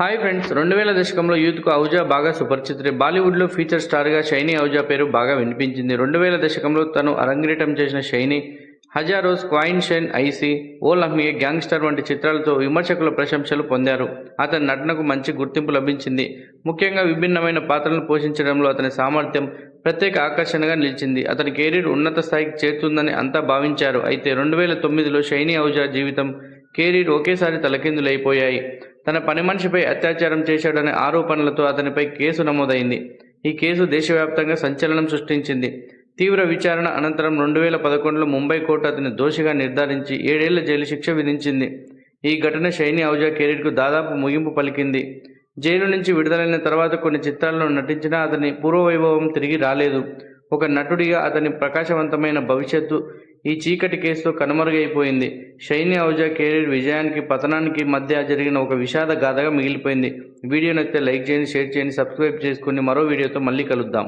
Hi friends, 2000 దశకంలో యూత్కు అహూజా బాగా సుపరిచితుడే. బాలీవుడ్లో ఫీచర్ స్టార్గా షైనీ అహూజా పేరు బాగా వినిపించింది. 2000 దశకంలో తను అరంగేటం చేసిన షైనీ హజారోస్, క్వైన్ షెన్ ఐసీ, ఓ లమ్హే, గ్యాంగ్స్టర్ వంటి చిత్రాలతో విమర్శకుల ప్రశంసలు పొందారు. అతని నటనకు మంచి గుర్తింపు లభించింది. ముఖ్యంగా విభిన్నమైన పాత్రలను పోషించడంలో అతని సామర్థ్యం ప్రత్యేక ఆకర్షణగా నిలిచింది. అతని కెరీర్ ఉన్నత స్థాయికి చేరుతుందని అంతా భావించారు. అయితే 2009లో షైనీ అహూజా జీవితం, కెరీర్ ఒకేసారి తలకిందులైపోయాయి. తన పని మనిషిపై అత్యాచారం చేశాడనే ఆరోపణలతో అతనిపై కేసు నమోదైంది. ఈ కేసు దేశవ్యాప్తంగా సంచలనం సృష్టించింది. తీవ్ర విచారణ అనంతరం 2011లో ముంబై కోర్టు అతన్ని దోషిగా నిర్ధారించి 7 ఏళ్ల జైలు శిక్ష విధించింది. ఈ ఘటన షైనీ అహూజా కెరీర్కు దాదాపు ముగింపు పలికింది. జైలు నుంచి విడుదలైన తర్వాత కొన్ని చిత్రాల్లో నటించినా అతని పూర్వవైభవం తిరిగి రాలేదు. ఒక నటుడిగా అతని ప్రకాశవంతమైన భవిష్యత్తు ఈ చీకటి కేసుతో కనుమరుగైపోయింది. షైనీ అహూజా కెరీర్ విజయానికి, పతనానికి మధ్య జరిగిన ఒక విషాద గాథగా మిగిలిపోయింది. వీడియో నచ్చితే లైక్ చేయండి, షేర్ చేయండి, సబ్స్క్రైబ్ చేసుకుని మరో వీడియోతో మళ్ళీ కలుద్దాం.